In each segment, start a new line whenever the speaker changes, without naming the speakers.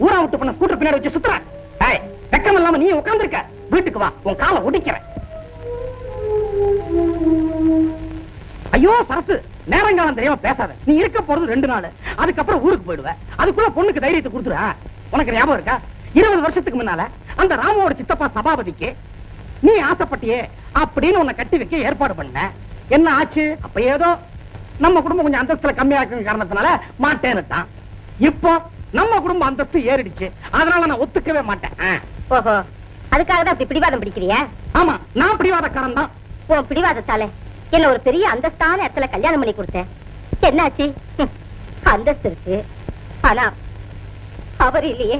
ஊரா விட்டு பண்ண ஸ்கூட்டர் பின்னாடி வச்சு சுத்துற. வெக்கம் இல்லாம நீ உட்கார்ந்திருக்க. வீட்டுக்கு வா, உன் காலை ஒடிக்கிறேன். ஐயோ சரசு, நேரங்காலம் தெரியாம பேசாத. நீ இருக்க போறது 2 நாள், அதுக்கப்புறம் ஊருக்கு போயிடுவ. அதுக்குள்ள பொண்ணுக்கு தைரியத்தை கொடுத்துற. உனக்கு ஞாபகம் இருக்கா, 20 வருஷத்துக்கு முன்னால அந்த ராமோட சித்தப்பா சபாபதிக்கு நீ ஆசைப்பட்டியே அப்படின்னு உன்னை கட்டி வைக்க ஏற்பாடு பண்ண. என்ன ஆச்சு? அப்ப ஏதோ நம்ம குடும்பம் கொஞ்சம் அந்தஸ்துல கம்மியா இருக்கிற காரணத்தினால மாட்டேன்னுட்டான். இப்போ நம்ம குடும்ப அந்தஸ்து ஏறிடுச்சு, அதனால நான் ஒத்துக்கவே மாட்டேன்.
ஓஹோ, அதுக்காக தான் அப்படி பிடிவாதம் பிடிக்கிறியா?
ஆமா, நான் பிடிவாதக்காரன் தான்.
உன் பிடிவாதத்தால என்ன ஒரு பெரிய அந்தஸ்தான இடத்துல கல்யாணம் பண்ணி கொடுத்தேன். என்னாச்சு? அந்தஸ்து இருக்கு, ஆனா அவர் இல்லையே.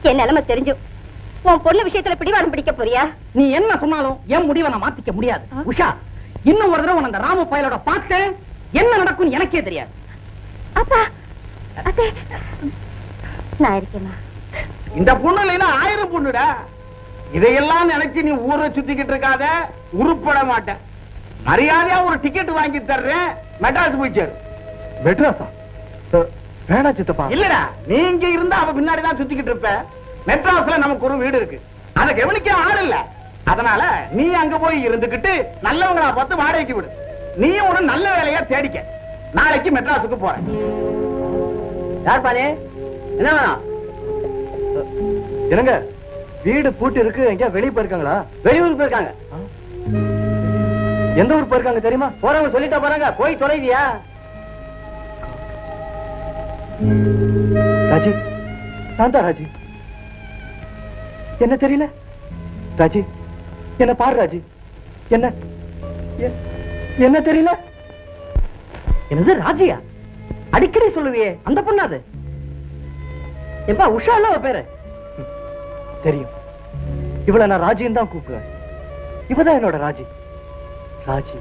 என் நிலைமை தெரிஞ்சு உன் பொண்ணு விஷயத்துல பிடிவாதம் பிடிக்க போறியா?
நீ என்ன சொன்னாலும் என் முடிவை நான் மாத்திக்க முடியாது. உஷா, இன்னும் ஒரு தடவை அந்த ராம பயலோட பார்த்தேன், என்ன நடக்கும் எனக்கே தெரியாது.
அப்பா, அத்தே, நான் இருக்கேனா?
இந்த பொண்ணு இல்லைன்னா 1000 பொண்ணுடா. இதையெல்லாம் நினைச்சு நீ ஊரை சுத்திக்கிட்டு இருக்காத, உருப்பட மாட்டேன். மரியாதையா ஒரு டிக்கெட் வாங்கி தர்றேன், மெட்ராஸ் போய் சேரு.
மெட்ராஸா? வேணா சித்தப்பா.
இல்லடா, நீ இங்க இருந்தா அவ பின்னாடிதான் சுத்திக்கிட்டு இருப்ப. மெட்ராஸ்ல நமக்கு ஒரு வீடு இருக்கு, அதை கவனிக்க ஆள் இல்ல. அதனால நீ அங்க போய் இருந்துகிட்டு நல்லவங்களா பார்த்து வாடகைக்கு விடு. நீ ஒரு நல்ல வேலையா தேடிக்க. நாளைக்கு மெட்ராஸுக்கு போறேன்.
யார் பானே, என்ன வேணாம்?
என்னங்க, வீடு பூட்டி இருக்கு, எங்க வெளியே போயிருக்காங்களா?
வெளியூருக்கு போயிருக்காங்க.
எந்த ஊர் போயிருக்காங்க தெரியுமா?
போறவங்க சொல்லிட்டா போறாங்க, போய் தொலைவியா?
ராஜி, நான் தான் ராஜி. என்ன தெரியல? ராஜி, என்ன பாரு ராஜி. என்ன என்ன தெரியல?
என்னது ராஜியா? அடிக்கடி சொல்லுவியே, அந்த பொண்ணாது? எப்பா உஷா இல்ல பேரு?
தெரியும். இவளை நான் ராஜின்னு தான் கூப்பிடுவேன். இவதான் என்னோட Raji. Raji,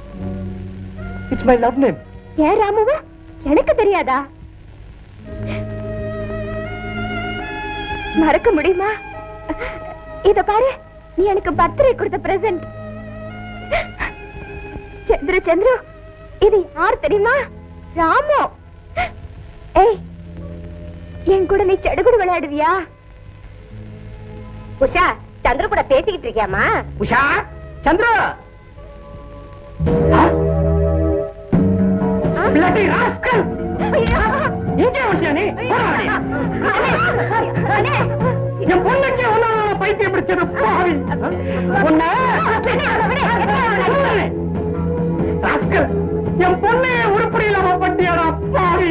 it's my love name.
ஏன் ராமுவா, எனக்கு தெரியாதா? மறக்க முடியுமா? இத பாரு, நீ எனக்கு பர்த்டே கொடுத்த பிரசன்ட். சந்திரு சந்திரு, இது யார் தெரியுமா? ராமு. ஏய், என் கூட நீ சடுகுடு விளையாடுவியா? உஷா, சந்திர கூட பேசிக்கிட்டு இருக்கியாமா?
உஷா, சந்திர, bloody rascal! இங்கே வந்தியா நீ? என் பொண்ணுக்கு ஒன்னால பைத்தியம் பிடிச்சது பாவி. பொண்ணு ராஸ்கல், என் பொண்ணே உருப்படி இல்லாம பட்டியடா பாவி.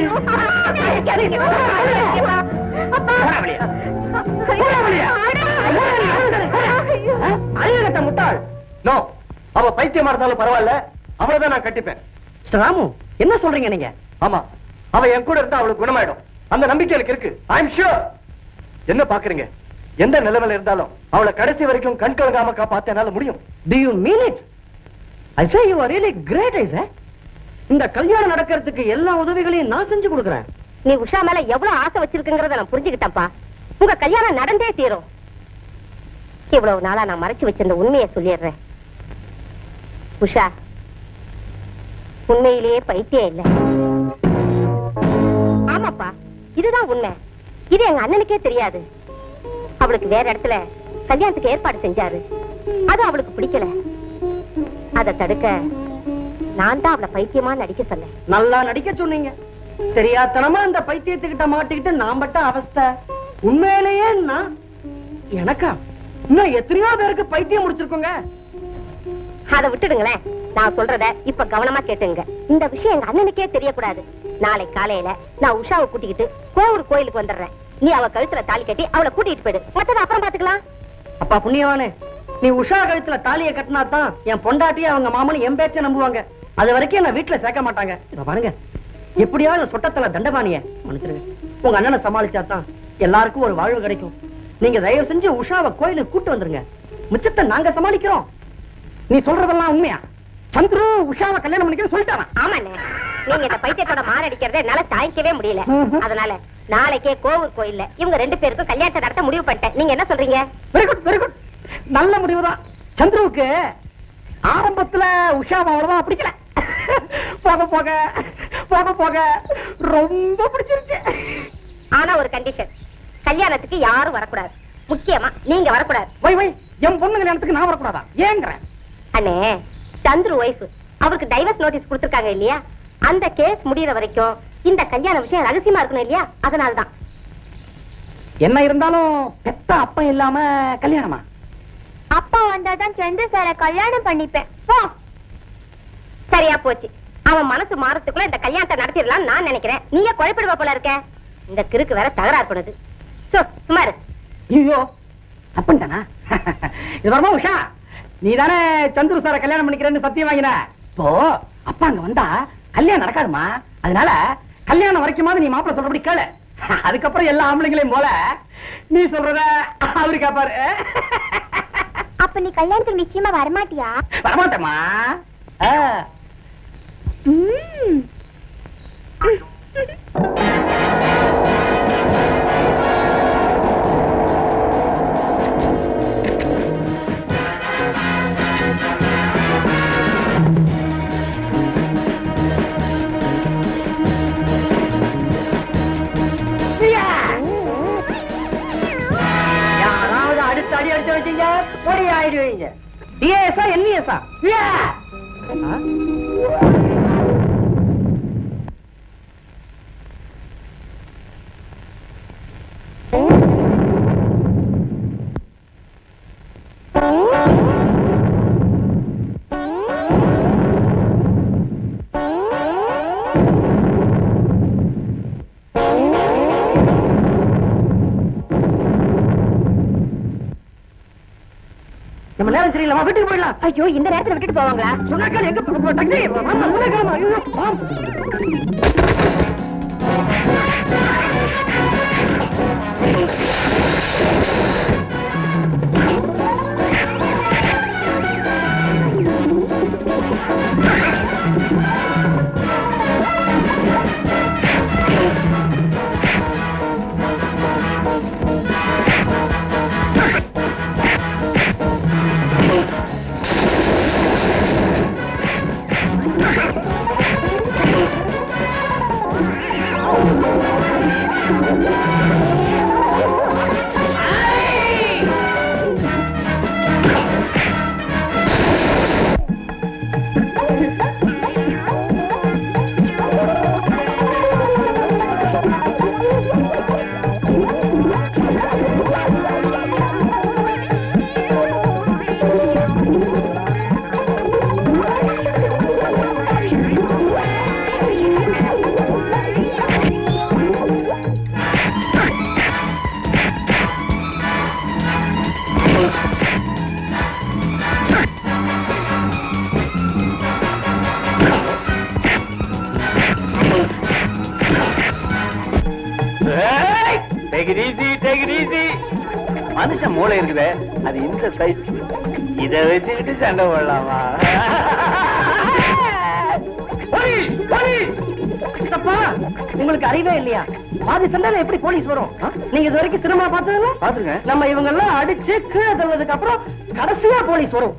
அழியகட்ட முட்டாள்.
நோ, அவ பைத்தியமா இருந்தாலும் பரவாயில்ல, அவளைதான் நான் கட்டிப்பேன்.
ராமு, என்ன சொல்றீங்க நீங்க?
ஆமா, அவ என் கூட இருந்தா அவளுக்கு குணமாயிடும். அந்த நம்பிக்கை எனக்கு இருக்கு. ஐ அம் ஷூர். என்ன பாக்குறீங்க? எந்த நிலைமையில இருந்தாலும் அவளை கடைசி வரைக்கும் கண் கலங்காம காப்பாத்த என்னால முடியும்.
Do you mean it? I say you are really great, I say. இந்த கல்யாணம் நடக்கிறதுக்கு எல்லா உதவிகளையும் நான் செஞ்சு கொடுக்கிறேன்.
நீ உஷா மேல எவ்வளவு ஆசை வச்சிருக்குங்கறத நான் புரிஞ்சுக்கிட்டேன்ப்பா. உங்க கல்யாணம் நடந்தே தீரும். இவ்வளவு நாளா நான் மறைச்சு வச்சிருந்த உண்மையை சொல்லிடுறேன். உஷா உண்மையிலேயே பைத்தியம் இல்ல. ஆமாப்பா, இதுதான் உண்மை. இது எங்க அண்ணனுக்கே தெரியாது. அவளுக்கு வேற இடத்துல கல்யாணத்துக்கு ஏற்பாடு செஞ்சாரு. அது அவளுக்கு பிடிக்கல. அதை தடுக்க நான் தான் அவளை பைத்தியமா நடிக்க சொன்னேன்.
நல்லா நடிக்க சொன்னீங்க. சரியாத்தனமா அந்த பைத்தியத்துக்கிட்ட மாட்டிக்கிட்டு நான் பட்ட அவஸ்தை. உண்மையிலேயே எனக்கா இன்னும் எத்தனையோ பேருக்கு பைத்தியம் முடிச்சிருக்கோங்க.
அதை விட்டுடுங்களேன். நான் சொல்றத இப்ப கவனமா கேட்டுங்க. இந்த விஷயம் எங்க அண்ணனுக்கே தெரியக்கூடாது. நாளை காலையில நான் உஷாவை கூட்டிக்கிட்டு கோயிலுக்கு வந்துடுறேன். நீ அவ கழுத்துல தாலி கட்டி அவளை கூட்டிட்டு போயிடு. மத்தத அப்புறம் பாத்துக்கலாம்.
அப்பா புண்ணியவானே, நீ உஷா கழுத்துல தாலியை கட்டினா தான் என் பொண்டாட்டியே அவங்க மாமனு என் பேச்ச நம்புவாங்க. அது வரைக்கும் என்ன வீட்டுல சேர்க்க மாட்டாங்க. பாருங்க, எப்படியாவது சொட்டத்துல தண்டபாணிய மன்னிச்சிருங்க. உங்க அண்ணனை சமாளிச்சா தான் எல்லாருக்கும் ஒரு வாழ்வு கிடைக்கும். நீங்க தயவு செஞ்சு உஷாவை கோயிலுக்கு கூட்டு வந்துருங்க. மிச்சத்தை நாங்க சமாளிக்கிறோம். நீ சொல்றதெல்லாம் உண்மையா? சந்துரு உஷாவை கல்யாணம் பண்ணிக்க சொல்லிட்டானா?
ஆமாண்ணே, நீங்க இந்த பைத்தியத்தோட மாரடிக்கிறத என்னால தாங்கிக்கவே முடியல. அதனால நாளைக்கே கோவில் கோயில்ல இவங்க 2 பேருக்கும் கல்யாணத்தை நடத்த முடிவு பண்ணிட்டேன். நீங்க என்ன சொல்றீங்க?
வெரி குட் வெரி குட், நல்ல முடிவுதான். சந்துருவுக்கு ஆரம்பத்துல உஷாவை அவ்வளவா பிடிக்கல, போக போக போக போக ரொம்ப பிடிச்சிருச்சு.
ஆனா ஒரு கண்டிஷன், கல்யாணத்துக்கு யாரும் வரக்கூடாது, முக்கியமா நீங்க வரக்கூடாது.
வை வை, என் பொண்ணு கல்யாணத்துக்கு நான் வரக்கூடாதா? ஏங்கிறேன்.
அண்ணே, சந்துரு ஒய்ஃப் அவருக்கு டைவர்ஸ் நோட்டீஸ் கொடுத்திருக்காங்க இல்லையா, அந்த கேஸ் முடியற வரைக்கும் இந்த கல்யாண விஷயம் ரகசியமா இருக்கணும் இல்லையா, அதனால்தான்.
என்ன இருந்தாலும் பெத்த அப்பா இல்லாம கல்யாணமா?
அப்பா வந்தாதான் சந்திர சார கல்யாணம் பண்ணிப்பேன். சரியா போச்சு, அவன் மனசு மாறத்துக்குள்ள இந்த கல்யாணத்தை நடத்திடலாம் நான் நினைக்கிறேன். நீயே குழப்பிடுவா போல இருக்க. இந்த கிறுக்கு வேற தகராறு பண்ணுது. சுமாரு.
ஐயோ அப்பன்தானா? இது வரமா உஷா, நீ தானே சந்துரு சார கல்யாணம் பண்ணிக்கிறேன்னு சத்தியம் வாங்கின. இப்போ அப்பா அங்க வந்தா கல்யாணம் நடக்காதுமா, அதனால கல்யாணம் வரைக்குமாவது நீ மாப்பிள்ள சொல்றபடி கேளு. அதுக்கப்புறம் எல்லா ஆம்பளைங்களையும் போல நீ சொல்றத அவரு கேப்பாரு.
அப்ப நீ கல்யாணத்துக்கு நிச்சயமா வரமாட்டியா?
வரமாட்டேமா. யாராவது அடுத்து அடி அடிச்சு வச்சீங்க பொடி ஆயிடுவீங்க. டிஎஸ்ஆ என்எஸ்ஆ நம்ம நேரம் சரியில்லை, வீட்டுக்கு போயிடலாம்.
ஐயோ, இந்த நேரத்துல விட்டுட்டு போவாங்களா?
சொன்னாக்கா எங்க டாக்ஸி சொன்னாக்கா. ஐயோ மனுஷன் மூளை இருக்குது, அது இந்த சைஸ். இதை வச்சுக்கிட்டு சண்டை போடலாமா? உங்களுக்கு அறிவே இல்லையா? பாதி சண்டையில எப்படி போலீஸ் வரும்? நீங்க இது வரைக்கும் சினிமா பார்த்ததுல பாத்துங்க. நம்ம இவங்க எல்லாம் அடிச்சு கீழே தள்ளுவதுக்கு அப்புறம் கடைசியா போலீஸ் வரும்.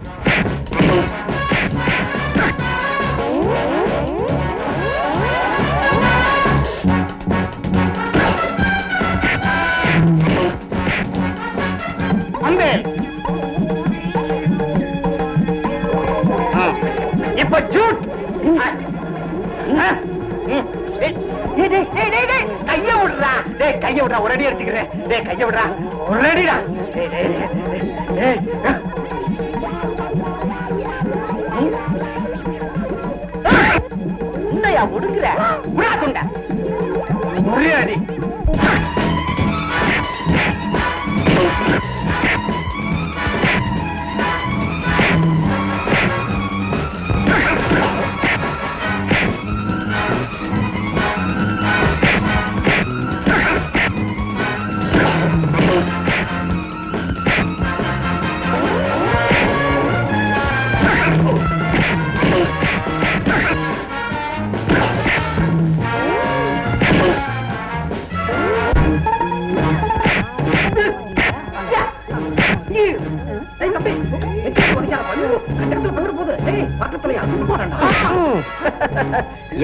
இப்ப ஜூட் கைய விடுறா, கைய விடுறா, ஒரு அடி எடுத்துக்கிறேன். கைய விடுறா, ஒரு அடிடா. என்னையா முடுக்குற? விடா துண்ட, ஒரே அடி.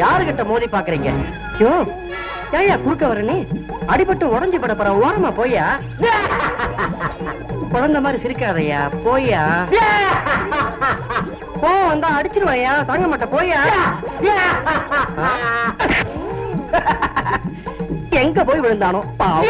யாருகிட்ட மோதி பாக்குறீங்க? யோ ஏயா குறுக்க வர நீ? அடிபட்டு உடஞ்சு பட போற, ஓரமா போயா. குழந்தை மாதிரி சிரிக்காதையா, போயா. போ வந்தா அடிச்சிருவாயா, தாங்க மாட்ட, போயா. எங்க போய் விழுந்தானோ பாவம்.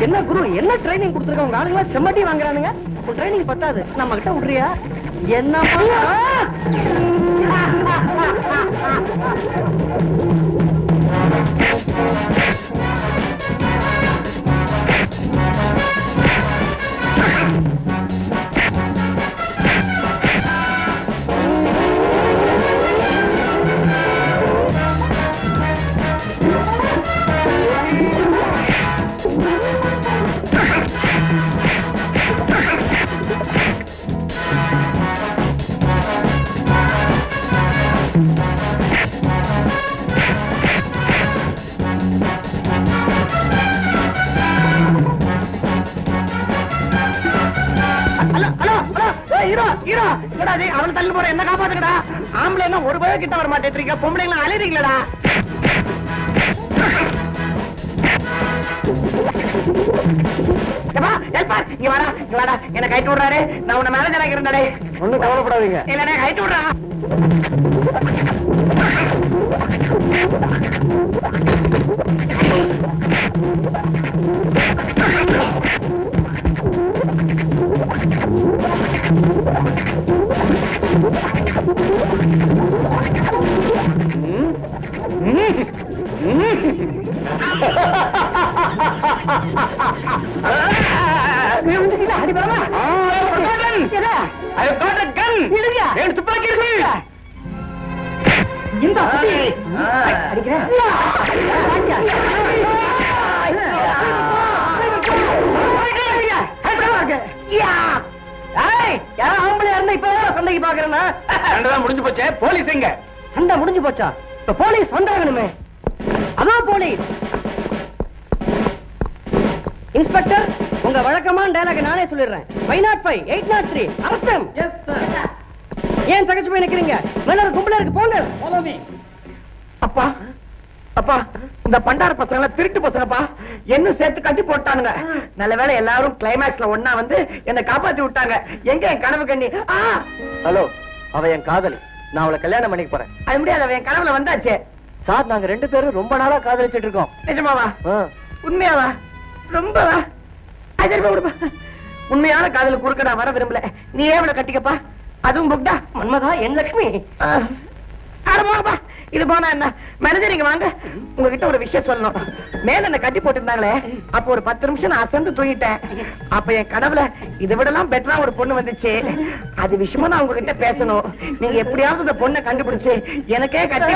என்ன குரு, என்ன ட்ரைனிங் கொடுத்துருக்க? உங்க ஆளுங்களா செம்மட்டி வாங்குறானுங்க. ட்ரைனிங் பத்தாது, நம்ம கிட்ட விடுறியா? என்ன அவளை தள்ளு போற, என்ன காப்பாத்துக்கடா. ஆம்பளை என்ன ஒரு பய கிட்ட வர மாட்டேங்க, பொம்பளைங்களா அலைறீங்களடா. இங்க வாடா, என்ன கைட்டு விடுறாரு. நான் உன்ன மேனேஜராக இருந்தாடே. ஒண்ணும் கவலைப்படாதீங்க. இல்லடா கைட்டு விடுறா. முடிஞ்சு போச்சே, போலீஸ் எங்க? சண்டை முடிஞ்சு போச்சா? இப்ப போலீஸ் வந்தாகணுமே. அதான் போலீஸ். இன்ஸ்பெக்டர், உங்க வழக்கமான டயலாக் நானே சொல்லிடுறேன். 505, 803, arrest them. Yes sir. ஏன் தகச்சு போய் நிக்கிறீங்க? மேல கும்பல இருக்கு, போங்க. Follow me. அப்பா, அப்பா, இந்த பண்டார பசங்க திருட்டு பசங்கப்பா, என்ன சேர்த்து கட்டி போட்டானுங்க. நல்ல வேளை எல்லாரும் கிளைமேக்ஸ்ல ஒண்ணா வந்து என்ன காப்பாத்தி விட்டாங்க. எங்க என் கனவு கண்ணி?
ஹலோ, அவ என் காதலி. நான் அவளை கல்யாணம் பண்ணிக்க போறேன்.
அது முடியாது, அவன் என் கனவுல வந்தாச்சே.
சார், நாங்க 2 பேரும் ரொம்ப நாளா காதலிச்சிட்டு இருக்கோம்.
நிஜமாவா? உண்மையாவா? ரொம்பவா? உண்மையான காதல குறுக்க நான் வர விரும்பல. நீ ஏவளை கட்டிக்கப்பா. அதுவும் புக்டா மன்மதா என் லட்சுமி. போங்கப்பா, இது போனா என்ன? மேனேஜர் நீங்க வாங்க, உங்ககிட்ட ஒரு விஷயம் சொல்லணும். மேல என்ன கட்டி போட்டிருந்தாங்களே, அப்ப ஒரு 10 நிமிஷம் நான் அசந்து தூங்கிட்டேன். அப்ப என் கனவுல இதை விடலாம் பெட்டரா ஒரு பொண்ணு வந்துச்சு. அது விஷயமா நான் உங்ககிட்ட பேசணும். நீங்க எப்படியாவது இந்த பொண்ணை கண்டுபிடிச்சு எனக்கே கட்டி